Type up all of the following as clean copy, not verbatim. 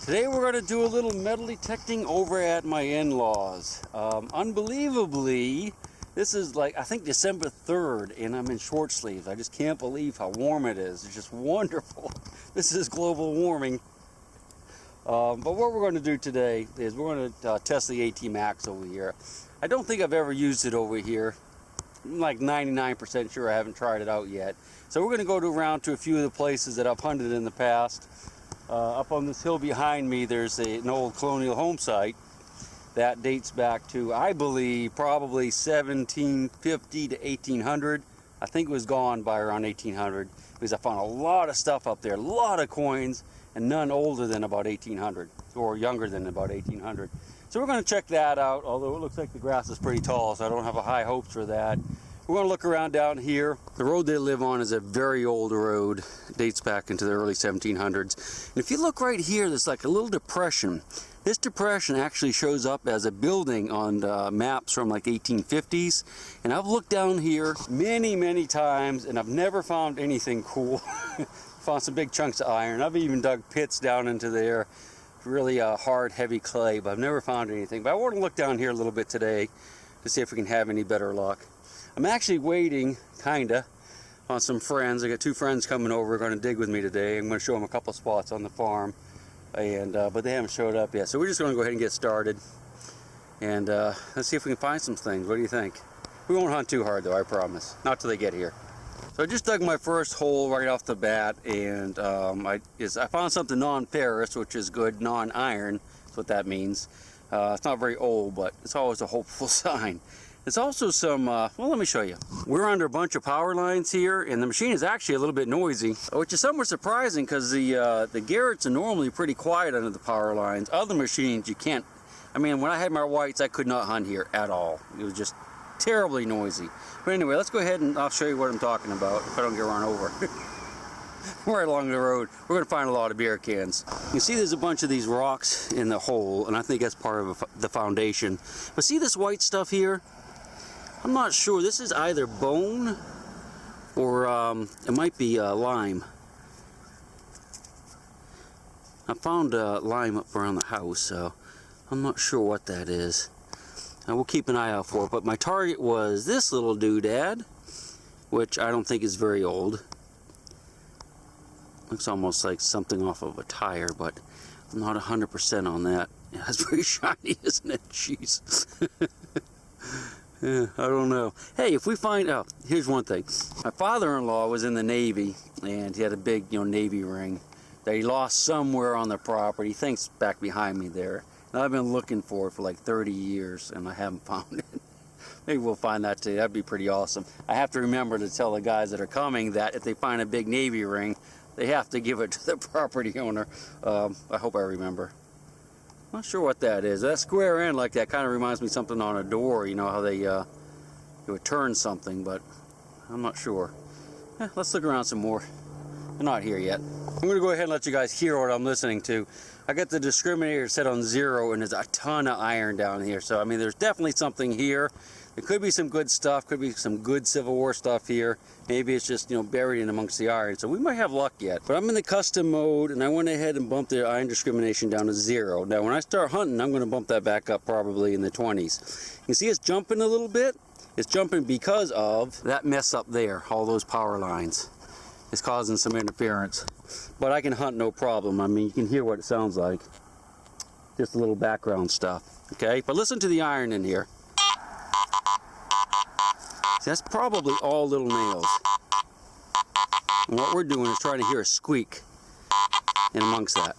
Today we're going to do a little metal detecting over at my in-laws. Unbelievably, this is like, I think December 3rd, and I'm in short sleeves. I just can't believe how warm it is. It's just wonderful. This is global warming. But what we're going to do today is we're going to test the AT Max over here. I don't think I've ever used it over here. I'm like 99% sure I haven't tried it out yet. So we're going to go around to a few of the places that I've hunted in the past. Up on this hill behind me, there's an old colonial home site that dates back to, I believe, probably 1750 to 1800. I think it was gone by around 1800 because I found a lot of stuff up there, a lot of coins, and none older than about 1800 or younger than about 1800. So we're going to check that out, although it looks like the grass is pretty tall, so I don't have a high hopes for that. We're going to look around down here. The road they live on is a very old road. It dates back into the early 1700s. And if you look right here, there's like a little depression. This depression actually shows up as a building on maps from like 1850s. And I've looked down here many times and I've never found anything cool. Found some big chunks of iron. I've even dug pits down into there. Really hard, heavy clay, but I've never found anything. But I want to look down here a little bit today to see if we can have any better luck. I'm actually waiting, kinda, on some friends. I got two friends coming over, going to dig with me today. I'm going to show them a couple spots on the farm, and but they haven't showed up yet. So we're just going to go ahead and get started, and let's see if we can find some things. What do you think? We won't hunt too hard, though, I promise. Not till they get here. So I just dug my first hole right off the bat, and I found something non-ferrous, which is good, non-iron. That's what that means. It's not very old, but it's always a hopeful sign. There's also some, well, let me show you. We're under a bunch of power lines here, and the machine is actually a little bit noisy, which is somewhat surprising because the Garretts are normally pretty quiet under the power lines. Other machines, you can't, I mean, when I had my whites, I could not hunt here at all. It was just terribly noisy. But anyway, let's go ahead and I'll show you what I'm talking about if I don't get run over. Right along the road, we're going to find a lot of beer cans. You can see there's a bunch of these rocks in the hole, and I think that's part of the foundation. But see this white stuff here? I'm not sure. This is either bone or it might be lime. I found lime up around the house, so I'm not sure what that is. And we'll keep an eye out for it. But my target was this little doodad, which I don't think is very old. Looks almost like something off of a tire, but I'm not 100% on that. Yeah, it's very shiny, isn't it? Jeez. Yeah, I don't know. Hey, if we find out, here's one thing. My father-in-law was in the Navy, and he had a big, Navy ring that he lost somewhere on the property. He thinks back behind me there. And I've been looking for it for like 30 years, and I haven't found it. Maybe we'll find that today. That'd be pretty awesome. I have to remember to tell the guys that are coming that if they find a big Navy ring, they have to give it to the property owner. I hope I remember. Not sure what that is. That square end like that kind of reminds me of something on a door. You know how they would turn something, but I'm not sure. Let's look around some more. They're not here yet. I'm going to go ahead and let you guys hear what I'm listening to. I got the discriminator set on 0, and there's a ton of iron down here. So, I mean, there's definitely something here. There could be some good stuff, could be some good Civil War stuff here. Maybe it's just, buried in amongst the iron. So we might have luck yet. But I'm in the custom mode, and I went ahead and bumped the iron discrimination down to 0. Now, when I start hunting, I'm going to bump that back up probably in the 20s. You see it's jumping a little bit? It's jumping because of that mess up there, all those power lines. It's causing some interference. But I can hunt no problem. I mean, you can hear what it sounds like. Just a little background stuff, okay? But listen to the iron in here. See, that's probably all little nails. And what we're doing is trying to hear a squeak in amongst that.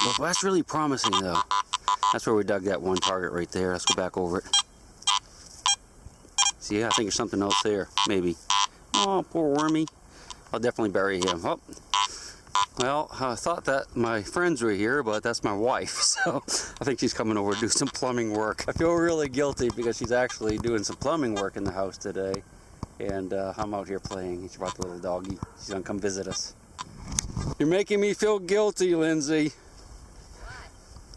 Well, that's really promising, though. That's where we dug that one target right there. Let's go back over it. See, I think there's something else there, maybe. Oh, poor wormy. I'll definitely bury him. Oh. Well, I thought that my friends were here, but that's my wife, so I think she's coming over to do some plumbing work. I feel really guilty because she's actually doing some plumbing work in the house today, and I'm out here playing. She brought the little doggy. She's gonna come visit us. You're making me feel guilty, Lindsay. Why?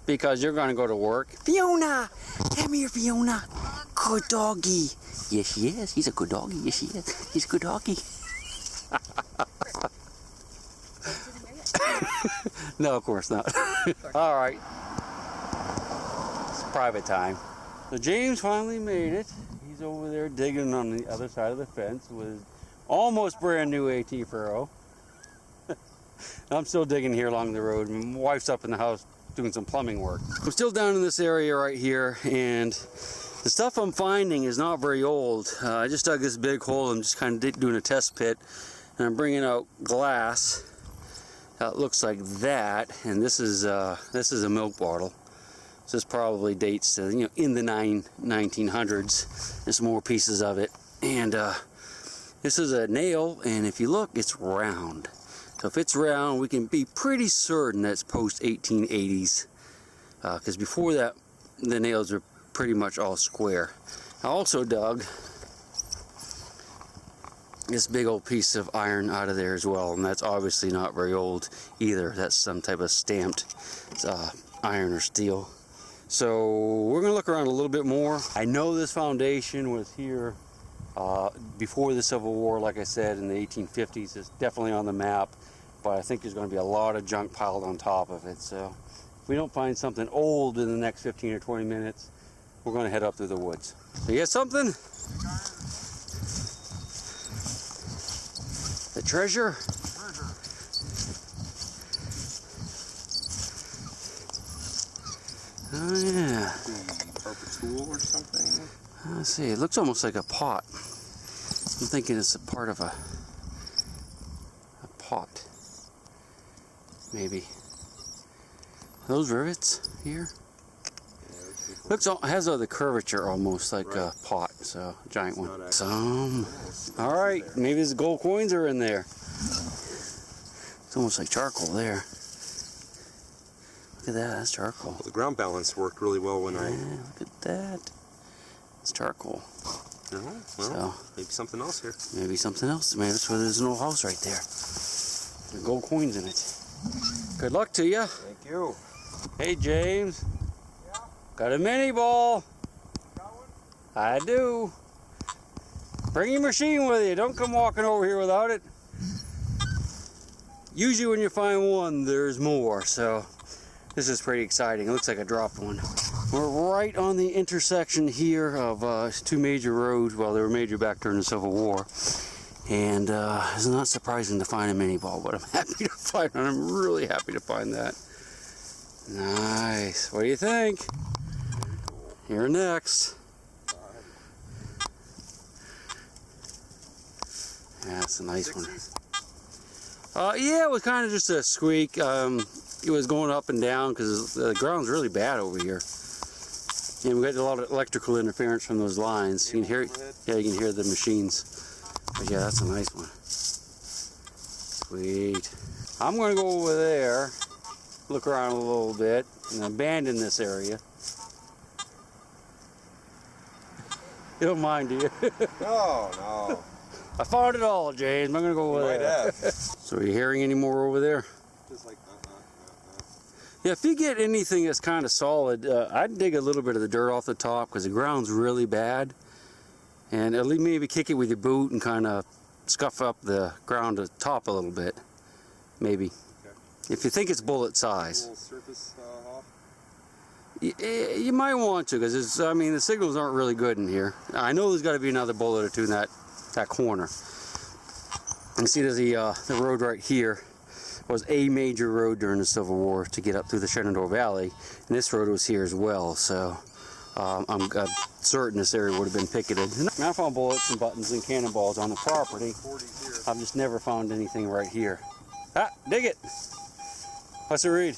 Because you're gonna go to work. Fiona! Come here, Fiona. Good doggy. Yes, she is. He's a good doggy. Yes, she is. He's a good doggy. No, of course not. All right. It's private time. So James finally made it. He's over there digging on the other side of the fence with almost brand new AT Pro. I'm still digging here along the road. My wife's up in the house doing some plumbing work. I'm still down in this area right here, and the stuff I'm finding is not very old. I just dug this big hole. I'm just kind of doing a test pit, and I'm bringing out glass that looks like that. And this is a milk bottle. So this probably dates to, you know, in the 1900s. There's more pieces of it, and this is a nail, and if you look, it's round. So if it's round, we can be pretty certain that's post 1880s, because before that, the nails are pretty much all square. I also dug this big old piece of iron out of there as well, and that's obviously not very old either. That's some type of stamped iron or steel. So we're gonna look around a little bit more. I know this foundation was here before the Civil War, like I said, in the 1850s. It's definitely on the map, but I think there's going to be a lot of junk piled on top of it. So if we don't find something old in the next 15 or 20 minutes, we're going to head up through the woods. So you got something? The treasure? Oh yeah. Purple tool or something? Let's see, it looks almost like a pot. I'm thinking it's a part of a pot. Maybe. Those rivets here? Yeah, looks, has the curvature almost like a pot, so a giant one. Alright, maybe these gold coins are in there. It's almost like charcoal there. Look at that, that's charcoal. Well, the ground balance worked really well when look at that. It's charcoal. Oh, well, so, maybe something else here. Maybe something else. Maybe that's where there's an old house right there. There's gold coins in it. Good luck to you. Thank you. Hey, James. Yeah? Got a mini ball. Got one? I do. Bring your machine with you. Don't come walking over here without it. Usually when you find one, there's more. So this is pretty exciting. It looks like I dropped one. We're right on the intersection here of two major roads. Well, they were major back during the Civil War. And it's not surprising to find a mini ball, but I'm happy to find it. I'm really happy to find that. Nice. What do you think? You're next. Yeah, that's a nice one. Yeah, it was kind of just a squeak. It was going up and down because the ground's really bad over here. And we got a lot of electrical interference from those lines. You can hear, yeah, you can hear the machines. But yeah, that's a nice one. Sweet. I'm going to go over there, look around a little bit, and abandon this area. You don't mind, do you? No, no. I found it all, James. I'm going to go over there. So are you hearing any more over there? Just like Yeah, if you get anything that's kind of solid, I'd dig a little bit of the dirt off the top because the ground's really bad. And at least maybe kick it with your boot and kind of scuff up the ground to top a little bit. Maybe. Okay. If you think it's bullet size. A little surface off? You might want to, because I mean, the signals aren't really good in here. I know there's got to be another bullet or two in that corner. You see there's the road right here. Was a major road during the Civil War to get up through the Shenandoah Valley, and this road was here as well, so I'm certain this area would have been picketed. And I found bullets and buttons and cannonballs on the property. I've just never found anything right here. Ah, dig it! What's the read?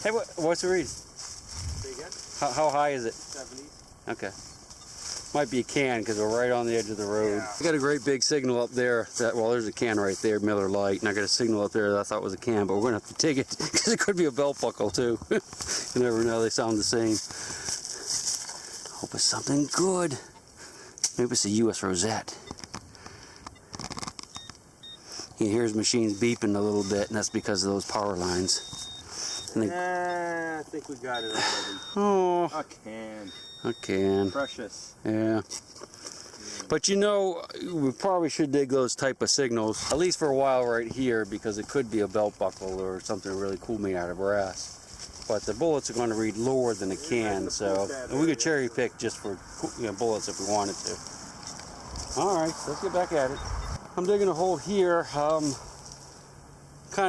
Hey, what's the read? How high is it? 70. Okay. Might be a can because we're right on the edge of the road. Yeah. I got a great big signal up there. Well, there's a can right there, Miller Lite, and I got a signal up there that I thought was a can, but we're gonna have to take it because it could be a belt buckle too. You never know; they sound the same. Hope it's something good. Maybe it's a U.S. Rosette. You can hear his machines beeping a little bit, and that's because of those power lines. I think we got it already. Oh, A can. a can. Precious. Yeah. But you know, we probably should dig those type of signals, at least for a while right here, because it could be a belt buckle or something really cool made out of brass. But the bullets are going to read lower than the can, so and we could cherry pick just for bullets if we wanted to. All right, let's get back at it. I'm digging a hole here. Kind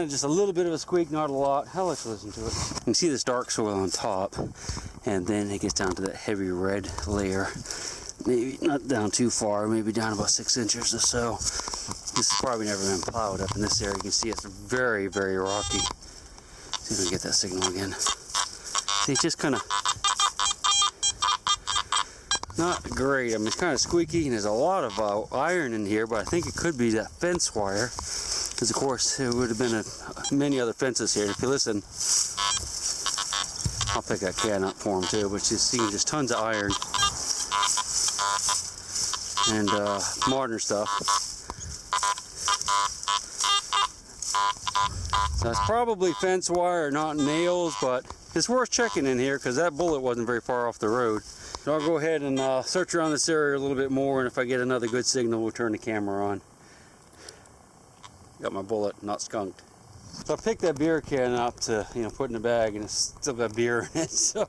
of just a little bit of a squeak, not a lot. Hell, let's listen to it. You can see this dark soil on top, and then it gets down to that heavy red layer. Maybe not down too far, maybe down about 6 inches or so. This has probably never been plowed up in this area. You can see it's very, very rocky. See if we can get that signal again. See, it's just kind of not great. I mean, it's kind of squeaky, and there's a lot of iron in here, but I think it could be that fence wire. Because of course there would have been many other fences here. If you listen, I'll pick that can up for them too. But you see just tons of iron and modern stuff. So that's probably fence wire, not nails, but it's worth checking in here because that bullet wasn't very far off the road. So I'll go ahead and search around this area a little bit more, and if I get another good signal, we'll turn the camera on. Got my bullet not skunked. So I picked that beer can up to put in the bag, and it's still got beer in it, so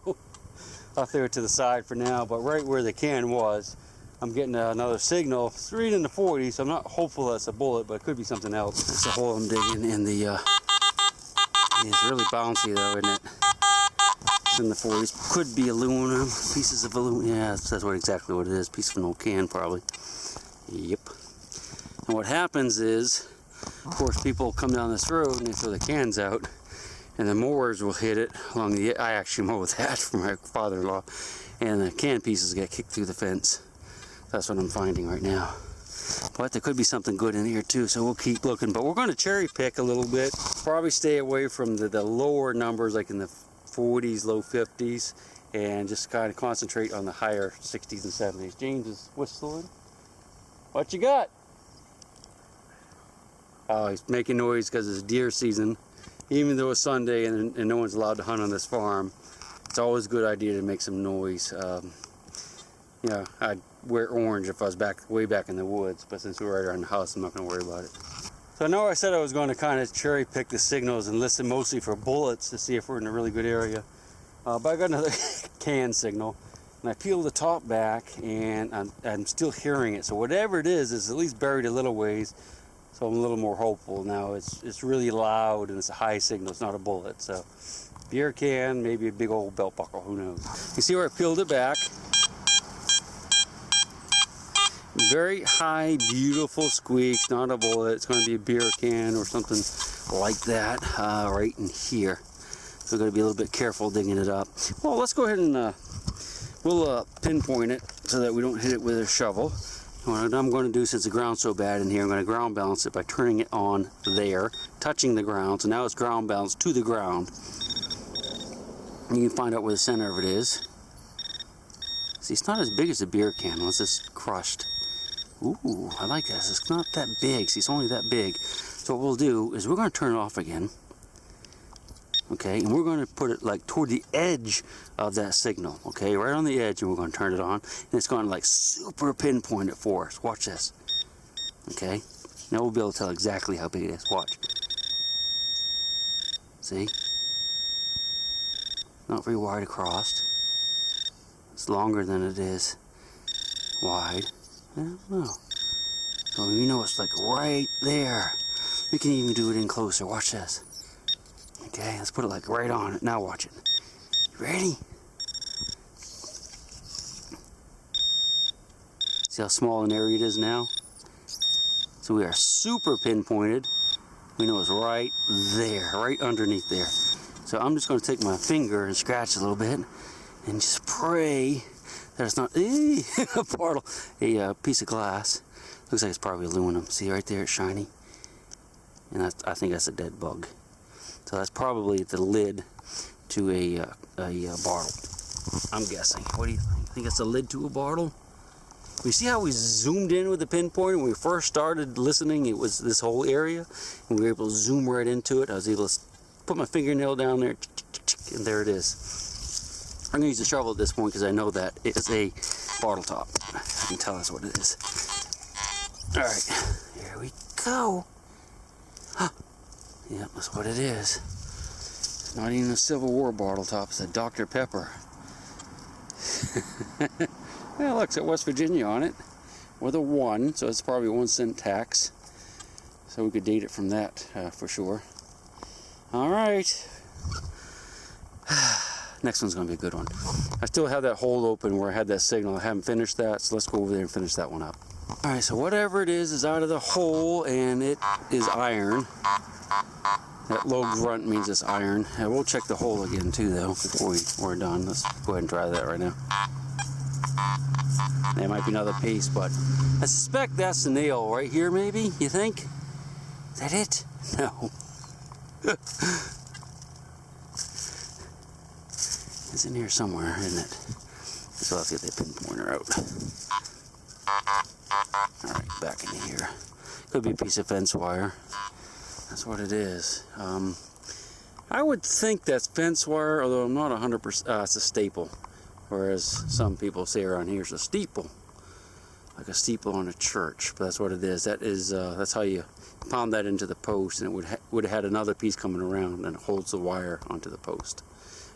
I'll throw it to the side for now. But right where the can was, I'm getting another signal. It's reading the 40, so I'm not hopeful that's a bullet, but it could be something else. That's the hole I'm digging in the. It's really bouncy though, isn't it? It's in the 40s. Could be aluminum, pieces of aluminum. Yeah, that's exactly what it is. Piece of an old can, probably. Yep. And what happens is, of course, people come down this road and they throw the cans out, and the mowers will hit it along the. I actually mow that for my father-in-law, and the can pieces get kicked through the fence. That's what I'm finding right now. But there could be something good in here too, so we'll keep looking. But we're going to cherry pick a little bit. Probably stay away from the lower numbers, like in the 40s, low 50s, and just kind of concentrate on the higher 60s and 70s. James is whistling. What you got? Oh, he's making noise because it's deer season. Even though it's Sunday and no one's allowed to hunt on this farm, it's always a good idea to make some noise. I'd wear orange if I was way back in the woods, but since we're right around the house, I'm not going to worry about it. So I know I said I was going to kind of cherry pick the signals and listen mostly for bullets to see if we're in a really good area. But I got another can signal, and I peeled the top back, and I'm still hearing it. So whatever it is at least buried a little ways. So I'm a little more hopeful now. It's really loud, and it's a high signal. It's not a bullet. So beer can, maybe a big old belt buckle. Who knows? You see where I peeled it back? Very high, beautiful squeaks. Not a bullet. It's going to be a beer can or something like that right in here. So we're going to be a little bit careful digging it up. Well, let's go ahead and we'll pinpoint it so that we don't hit it with a shovel. What I'm going to do, since the ground's so bad in here, I'm going to ground balance it by turning it on there, touching the ground. So now it's ground balanced to the ground. And you can find out where the center of it is. See, it's not as big as a beer can unless it's crushed. Ooh, I like this. It's not that big. See, it's only that big. So what we'll do is we're going to turn it off again. Okay, and we're going to put it like toward the edge of that signal, okay, right on the edge, and we're going to turn it on, and it's going to like super pinpoint it for us. Watch this. Okay, now we'll be able to tell exactly how big it is. Watch. See? Not very wide across. It's longer than it is wide. I don't know. So you know it's like right there. We can even do it in closer. Watch this. Okay, let's put it like right on it. Now watch it. You ready? See how small an area it is now? So we are super pinpointed. We know it's right there, right underneath there. So I'm just going to take my finger and scratch a little bit and just pray that it's not a piece of glass. Looks like it's probably aluminum. See right there, it's shiny. And I think that's a dead bug. So that's probably the lid to a bottle, I'm guessing. What do you think? Think it's a lid to a bottle? You see how we zoomed in with the pinpoint when we first started listening? It was this whole area, and we were able to zoom right into it. I was able to put my fingernail down there, and there it is. I'm going to use a shovel at this point because I know that it's a bottle top. if you can tell us what it is. Alright, here we go. Huh. Yep, that's what it is. It's not even a Civil War bottle top, it's a Dr. Pepper. Well, look, it's got West Virginia on it with a 1, so it's probably 1 cent tax. So we could date it from that for sure. Alright. Next one's going to be a good one. I still have that hole open where I had that signal. I haven't finished that, so let's go over there and finish that one up. Alright, so whatever it is out of the hole, and it is iron. That low grunt means it's iron. And we'll check the hole again too, though, before we're done. Let's go ahead and try that right now. There might be another piece, but I suspect that's the nail right here, maybe? You think? Is that it? No. It's in here somewhere, isn't it? So I'll have to get the pinpointer out. Alright, back in here. Could be a piece of fence wire. That's what it is. I would think that's fence wire, although I'm not 100%. It's a staple. Whereas some people say around here it's a steeple. Like a steeple on a church. But that's what it is. That is, that's how you pound that into the post, and it would have had another piece coming around, and it holds the wire onto the post.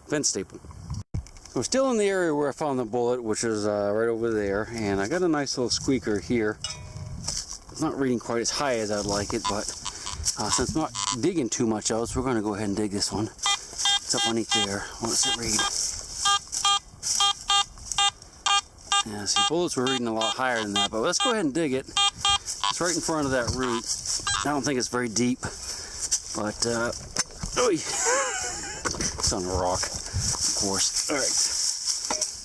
Fence staple. We're still in the area where I found the bullet, which is right over there, and I got a nice little squeaker here. It's not reading quite as high as I'd like it, but since I'm not digging too much else, we're going to go ahead and dig this one. It's up underneath there. What does it read? Yeah, see, bullets were reading a lot higher than that, but let's go ahead and dig it. It's right in front of that root. I don't think it's very deep, but it's on a rock, of course. All right,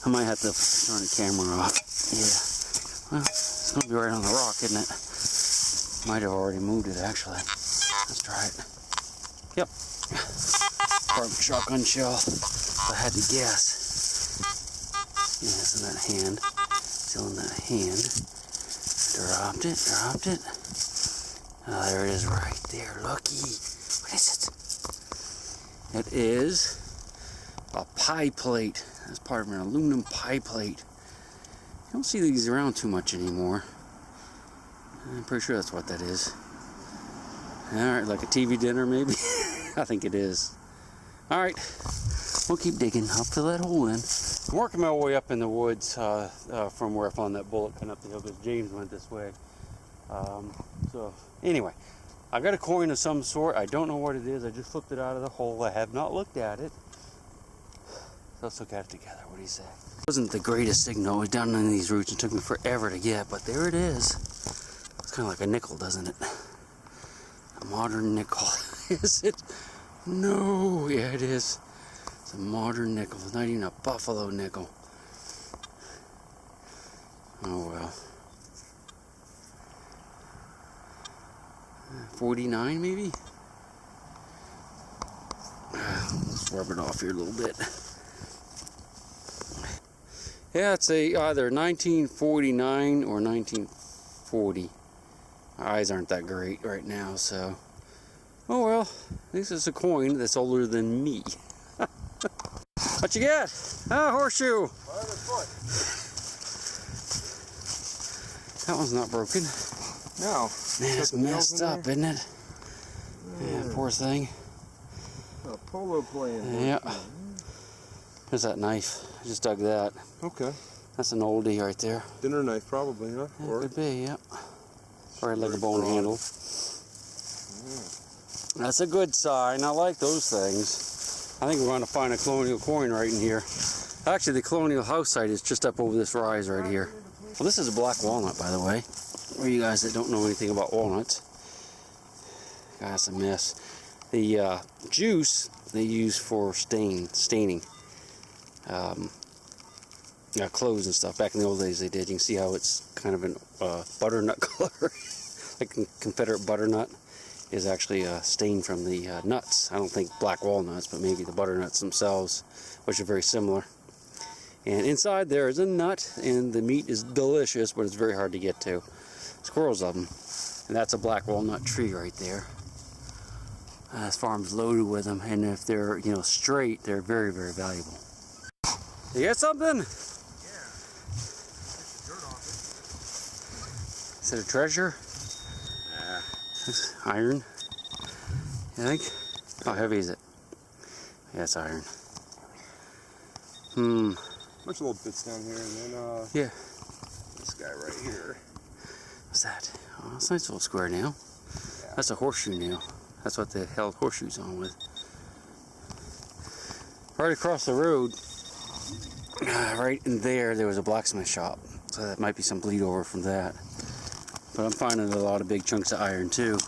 I might have to turn the camera off. Yeah, well, it's gonna be right on the rock, isn't it? Might have already moved it, actually. Let's try it. Yep, carbon shotgun shell. If I had to guess. Yeah, it's in that hand. Still in that hand. Dropped it, dropped it. Oh, there it is right there. Looky. What is it? It is a pie plate. That's part of an aluminum pie plate. You don't see these around too much anymore. I'm pretty sure that's what that is. Alright, like a TV dinner maybe? I think it is. Alright, we'll keep digging up to that hole then. I'm working my way up in the woods from where I found that bullet coming up the hill, because James went this way. So anyway, I got a coin of some sort. I don't know what it is. I just flipped it out of the hole. I have not looked at it. So let's look at it together. What do you say? It wasn't the greatest signal. It was down in these roots and took me forever to get, but there it is. It's kind of like a nickel, doesn't it? A modern nickel. Is it? No. Yeah, it is. It's a modern nickel. It's not even a buffalo nickel. Oh well. 49 maybe? Let's rub it off here a little bit. Yeah, it's either 1949 or 1940. My eyes aren't that great right now, so. Oh well, at least it's a coin that's older than me. What you get? Ah, horseshoe. That one's not broken. No. Man, it's messed up, isn't it? Yeah, poor thing. A polo playing. Yeah. There's that knife. I just dug that. Okay. That's an oldie right there. Dinner knife, probably, huh? Yeah, Or could be, yep. Or like a bone handle. Yeah. That's a good sign. I like those things. I think we're going to find a colonial coin right in here. Actually, the colonial house site is just up over this rise right here. Well, this is a black walnut, by the way. For you guys that don't know anything about walnuts. That's a mess. The juice they use for staining. Clothes and stuff. Back in the old days they did. You can see how it's kind of a butternut color. Like Confederate butternut is actually a stain from the nuts. I don't think black walnuts, but maybe the butternuts themselves, which are very similar. And inside there is a nut, and the meat is delicious, but it's very hard to get to. Squirrels love them. And that's a black walnut tree right there. This farm's loaded with them, and if they're straight, they're very, very valuable. You get something? yeah. Get the dirt off Is it a treasure? Yeah. It's iron. You think? How heavy is it? Yeah, it's iron. Bunch of little bits down here, and then Yeah. this guy right here. What's that? Oh, it's a nice little square nail. Yeah. That's a horseshoe nail. That's what they held horseshoes on with. Right across the road, right in there was a blacksmith shop. So that might be some bleed over from that. But I'm finding a lot of big chunks of iron too.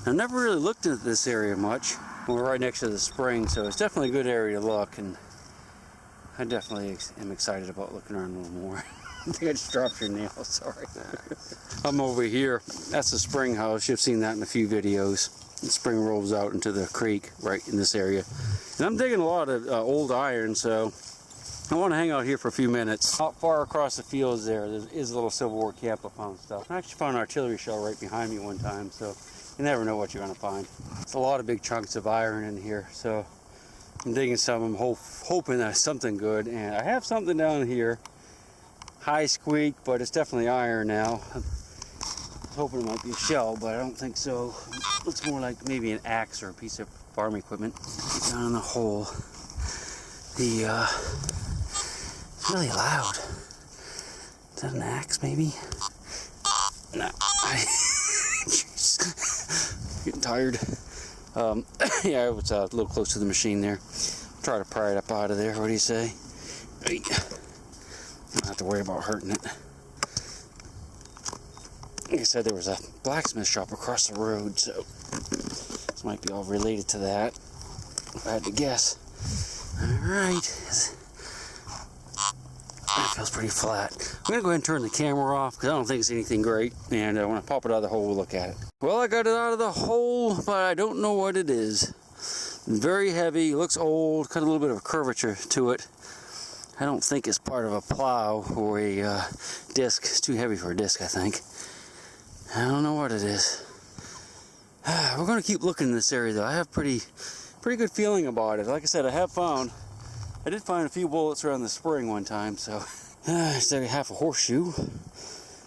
I've never really looked into this area much. We're right next to the spring, so it's definitely a good area to look, and I definitely am excited about looking around a little more. I think I just dropped your nail, sorry. I'm over here. That's the spring house. You've seen that in a few videos. The spring rolls out into the creek right in this area. And I'm digging a lot of old iron, so I want to hang out here for a few minutes. Not far across the fields there is a little Civil War camp I found stuff. I actually found an artillery shell right behind me one time, so you never know what you're going to find. It's a lot of big chunks of iron in here, so I'm digging some. I'm hoping that's something good, and I have something down here. High squeak, but it's definitely iron now. I was hoping it might be a shell, but I don't think so. Looks more like maybe an axe or a piece of farm equipment. Down in the hole. It's really loud. Is that an axe, maybe? No. Getting tired. Yeah, it was a little close to the machine there. Try to pry it up out of there. What do you say? Hey. Don't have to worry about hurting it. Like I said, there was a blacksmith shop across the road, so this might be all related to that, if I had to guess. Alright. That feels pretty flat. I'm going to go ahead and turn the camera off because I don't think it's anything great, and I want to pop it out of the hole, we'll look at it. Well, I got it out of the hole, but I don't know what it is. Very heavy, looks old, got a little bit of a curvature to it. I don't think it's part of a plow or a disc. It's too heavy for a disc, I think. I don't know what it is. We're going to keep looking in this area, though. I have pretty good feeling about it. Like I said, I did find a few bullets around the spring one time, so it's like half a horseshoe.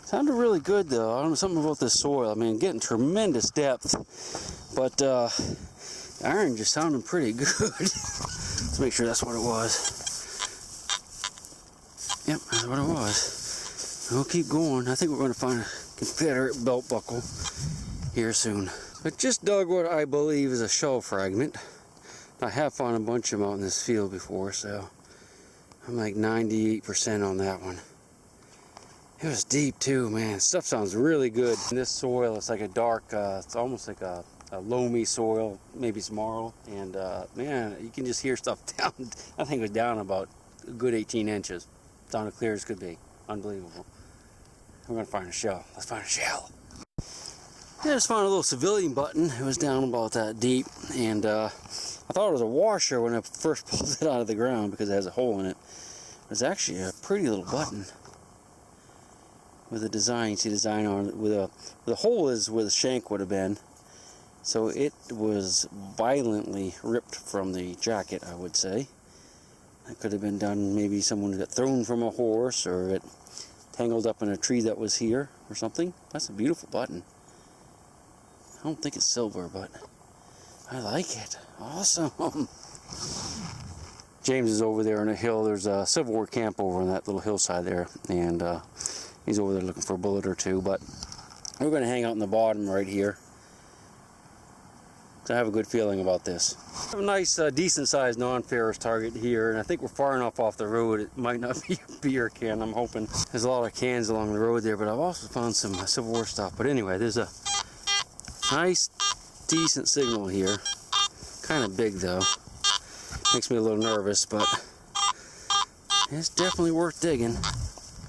Sounded really good, though. I don't know, something about this soil. I mean, getting tremendous depth, but iron just sounded pretty good. Let's make sure that's what it was. Yep, that's what it was. We'll keep going. I think we're going to find a Confederate belt buckle here soon. I just dug what I believe is a shell fragment. I have found a bunch of them out in this field before, so I'm like 98% on that one. It was deep too, man. Stuff sounds really good. In this soil, it's like a dark, it's almost like a loamy soil, maybe it's marl, and man, you can just hear stuff down. I think it was down about a good 18 inches. Down as clear as could be. Unbelievable. We're gonna find a shell. Let's find a shell. I just found a little civilian button. It was down about that deep, and I thought it was a washer when I first pulled it out of the ground because it has a hole in it. It's actually a pretty little button with a design. You see the design on it. With the hole is where the shank would have been. So it was violently ripped from the jacket, I would say. That could have been done, maybe someone got thrown from a horse or it tangled up in a tree that was here or something. That's a beautiful button. I don't think it's silver, but I like it. Awesome. James is over there on a hill. There's a Civil War camp over on that little hillside there, and he's over there looking for a bullet or two, but we're going to hang out in the bottom right here. I have a good feeling about this. I have a nice, decent-sized non-ferrous target here, and I think we're far enough off the road. It might not be a beer can, I'm hoping. There's a lot of cans along the road there, but I've also found some Civil War stuff. But anyway, there's a nice, decent signal here. Kind of big, though. Makes me a little nervous, but it's definitely worth digging.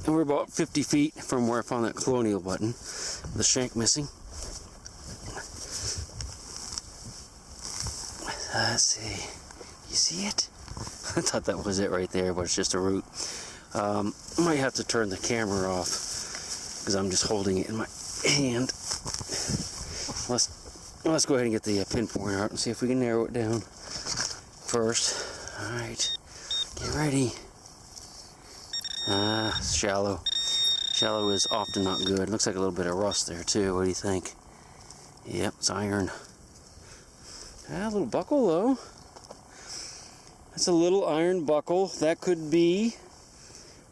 And we're about 50 feet from where I found that colonial button, with the shank missing. Let's see. You see it? I thought that was it right there, but it's just a root. I might have to turn the camera off because I'm just holding it in my hand. Let's go ahead and get the pinpointer out and see if we can narrow it down first. All right, get ready. It's shallow. Shallow is often not good. Looks like a little bit of rust there too. What do you think? Yep, it's iron. Ah, a little buckle though. That's a little iron buckle. That could be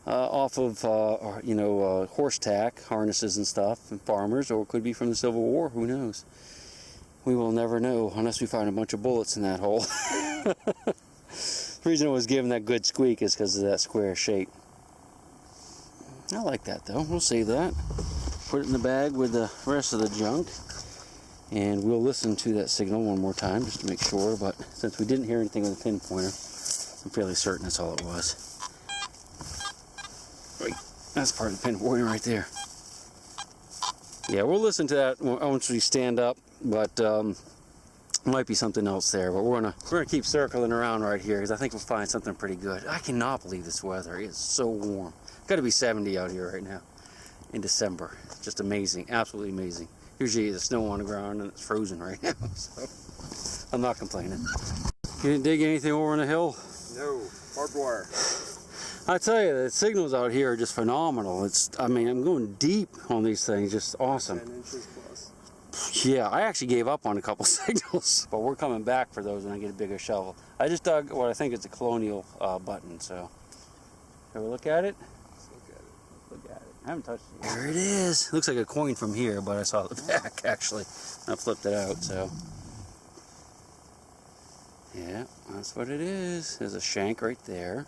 off of, horse tack, harnesses and stuff, and farmers, or it could be from the Civil War. Who knows? We will never know unless we find a bunch of bullets in that hole. The reason it was given that good squeak is because of that square shape. I like that though. We'll save that. Put it in the bag with the rest of the junk. And we'll listen to that signal one more time just to make sure. But since we didn't hear anything with the pinpointer, I'm fairly certain that's all it was. Right. That's part of the pinpointer right there. Yeah, we'll listen to that once we stand up. But might be something else there. But we're gonna keep circling around right here because I think we'll find something pretty good. I cannot believe this weather. It's so warm. Got to be 70 out here right now in December. Just amazing, absolutely amazing. Usually there's snow on the ground and it's frozen right now, so I'm not complaining. You didn't dig anything over on the hill? No, barbed wire. I tell you, the signals out here are just phenomenal. I'm going deep on these things, just awesome. 10 inches plus. Yeah, I actually gave up on a couple signals, but we're coming back for those when I get a bigger shovel. I just dug what I think is a colonial button, so. Have a look at it? Look at it. I haven't touched it yet. There it is. Looks like a coin from here, but I saw the back actually. I flipped it out, so. Yeah, that's what it is. There's a shank right there.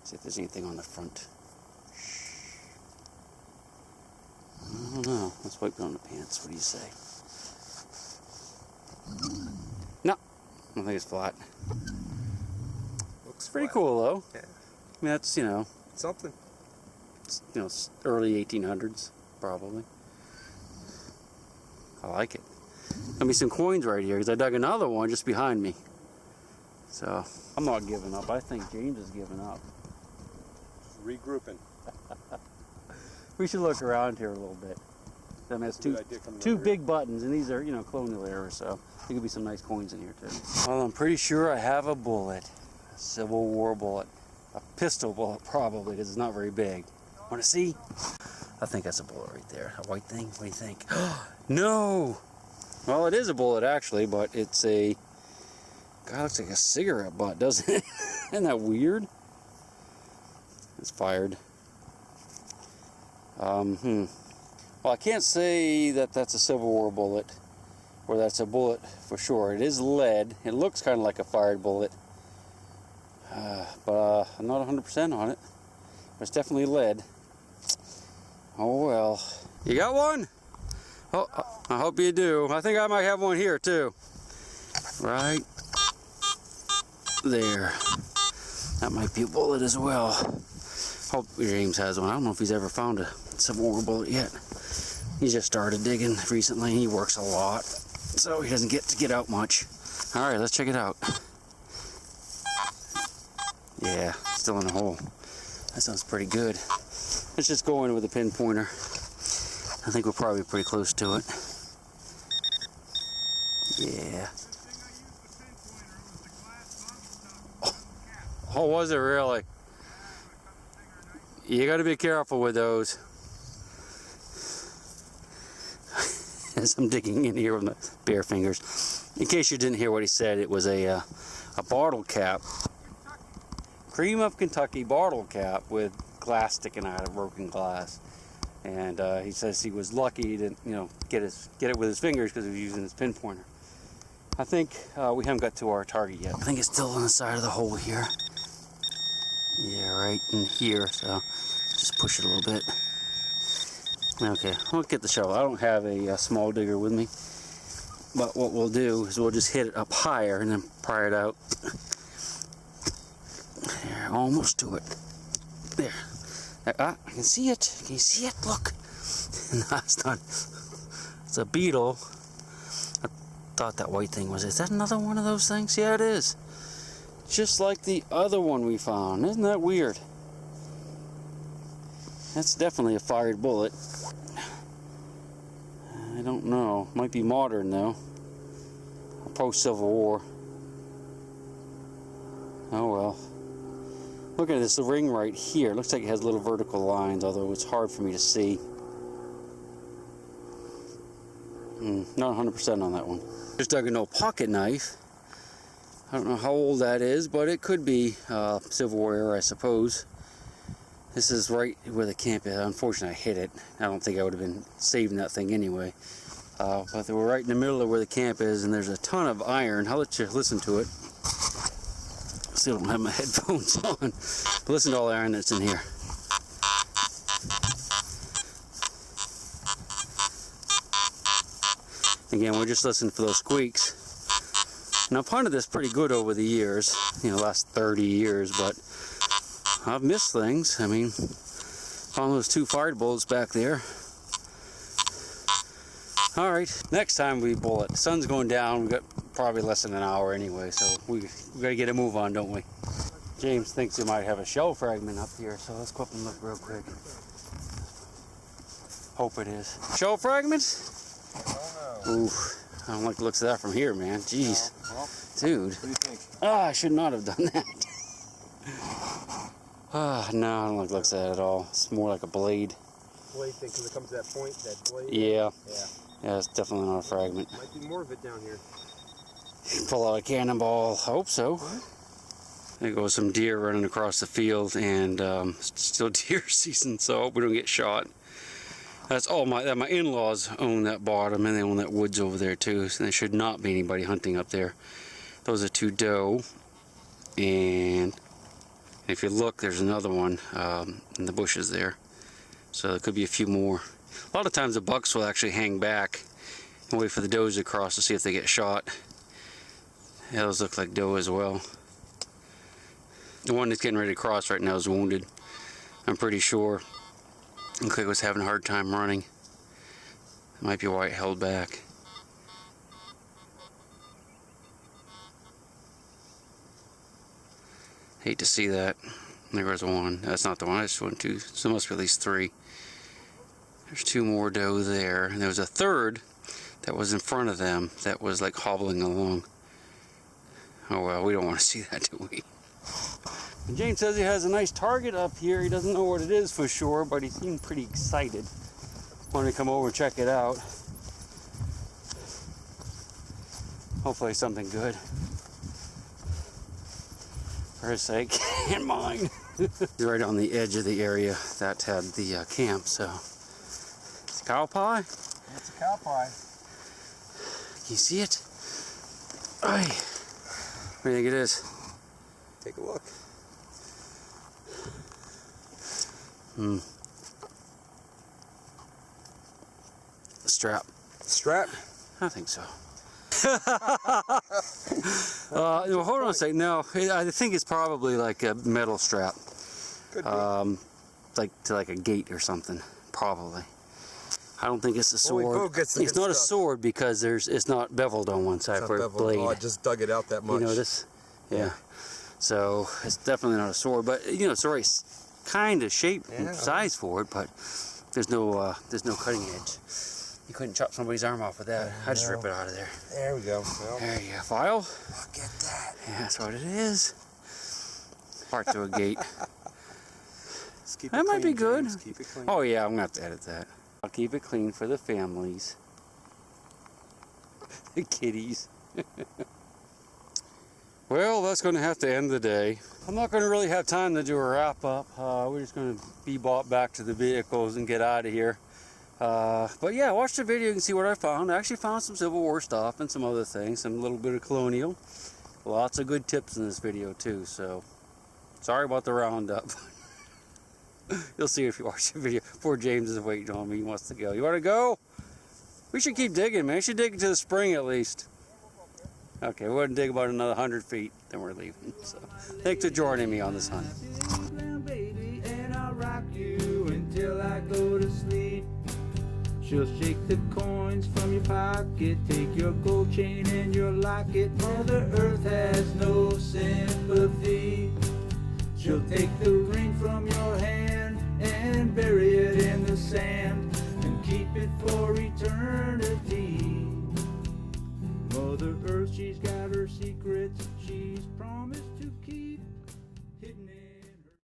See if there's anything on the front. I don't know. Let's wipe it on the pants. What do you say? No, I don't think it's flat. Looks pretty flat. cool though. Yeah. I mean, that's, Something. It's early 1800s, probably. I like it. Got me some coins right here because I dug another one just behind me. So I'm not giving up. I think James is giving up. Regrouping. We should look around here a little bit. I mean, it's two big buttons, and these are, colonial era, so there could be some nice coins in here too. Well, I'm pretty sure I have a bullet, a Civil War bullet, a pistol bullet probably, because it's not very big. Want to see? I think that's a bullet right there. A white thing. What do you think? No. Well, it is a bullet actually, but it's a. God, it looks like a cigarette butt, doesn't it? Isn't that weird? It's fired. Well, I can't say that that's a Civil War bullet, or that's a bullet for sure. It is lead. It looks kind of like a fired bullet, but I'm not 100% on it. But it's definitely lead. Oh well. You got one? Oh, I hope you do. I think I might have one here too. Right there. That might be a bullet as well. Hope James has one. I don't know if he's ever found a Civil War bullet yet. He just started digging recently. He works a lot, so he doesn't get to get out much. All right, let's check it out. Yeah, still in the hole. That sounds pretty good. Let's just go in with a pinpointer. I think we're probably pretty close to it. Yeah. Oh, was it really? You got to be careful with those. As I'm digging in here with my bare fingers. In case you didn't hear what he said, it was a bottle cap. Cream of Kentucky bottle cap with glass sticking out of broken glass. And he says he was lucky to, get it with his fingers because he was using his pinpointer. I think we haven't got to our target yet. I think it's still on the side of the hole here. Yeah, right in here, so just push it a little bit. Okay, I'll get the shovel. I don't have a small digger with me, but what we'll do is we'll just hit it up higher and then pry it out. There, almost to it. There. I can see it. Can you see it? Look. No, it's not. It's a beetle. I thought that white thing was. Is that another one of those things? Yeah, it is. Just like the other one we found. Isn't that weird? That's definitely a fired bullet. I don't know. Might be modern though. Post-Civil War. Oh well. Look at this ring right here. It looks like it has little vertical lines, although it's hard for me to see. Not 100% on that one. Just dug an old pocket knife. I don't know how old that is, but it could be Civil War era, I suppose. This is right where the camp is. Unfortunately, I hit it. I don't think I would have been saving that thing anyway. But we're right in the middle of where the camp is, and there's a ton of iron. I'll let you listen to it. Still don't have my headphones on. But listen to all the iron that's in here. Again, we're just listening for those squeaks. Now, I've hunted this pretty good over the years, you know, last 30 years, but I've missed things. I mean, found those 2 fire bullets back there. All right, next time we bullet. The sun's going down. We've got probably less than an hour anyway, so we got to get a move on, don't we? James thinks he might have a shell fragment up here, so let's go up and look real quick. Hope it is. Shell fragment? Ooh, I don't like the looks of that from here, man. Jeez. Well, dude. what do you think? Ah, I should not have done that. No, I don't like the looks of that at all. It's more like a blade. Blade thing, because it comes to that point, that blade. Yeah. Yeah. Yeah, it's definitely not a fragment. Might be more of it down here. Pull out a cannonball. Hope so. There goes some deer running across the field, and it's still deer season, so I hope we don't get shot. That's all my in-laws own that bottom, and they own that woods over there too, so there should not be anybody hunting up there. Those are 2 doe, and if you look, there's another one in the bushes there, so there could be a few more. A lot of times the bucks will actually hang back and wait for the does to cross to see if they get shot. Yeah, those look like doe as well. The one that's getting ready to cross right now is wounded, I'm pretty sure. Looks like it was having a hard time running. That might be why it held back. Hate to see that. There was one. That's not the one. I just went 2. So there must be at least 3. There's 2 more doe there. And there was a third that was in front of them that was like hobbling along. Oh well, we don't want to see that, do we? And James says he has a nice target up here. He doesn't know what it is for sure, but he seemed pretty excited. Wanted to come over and check it out. Hopefully something good. For his sake and mine. He's right on the edge of the area that had the camp, so. It's a cow pie? It's a cow pie. Can you see it? Aye. What do you think it is? Take a look. Strap. Strap? I think so. No, hold on a second. No, I think it's probably like a metal strap. Could be. Like to like a gate or something. Probably. I don't think it's a sword. Holy cow, It's not a sword because it's not beveled on one side for a blade. Oh, I just dug it out that much. You know this? Yeah. So it's definitely not a sword, but you know it's the right kind of shape and size for it, but there's no cutting edge. You couldn't chop somebody's arm off with that. I just rip it out of there. There we go. Well, there you go. File. look at that. Yeah, that's what it is. Part to a gate. Keep That might be good. James. Keep it clean. Oh yeah, I'm gonna have to edit that. I'll keep it clean for the families. The kitties. Well, that's going to have to end the day. I'm not going to really have time to do a wrap up. We're just going to bebop back to the vehicles and get out of here. But yeah, watch the video and see what I found. I actually found some Civil War stuff and some other things, some little bit of colonial. Lots of good tips in this video too, so sorry about the roundup. You'll see if you watch the video. Poor James is waiting on me. He wants to go. You want to go? We should keep digging, man. We should dig to the spring at least. Okay, we're going to dig about another 100 feet, then we're leaving. So, thanks for joining me on this hunt. And I'll rock you until I go to sleep. She'll shake the coins from your pocket, take your gold chain and your locket. Mother Earth has no sympathy. She'll take the ring from your hand and bury it in the sand and keep it for eternity. Mother Earth, she's got her secrets, she's promised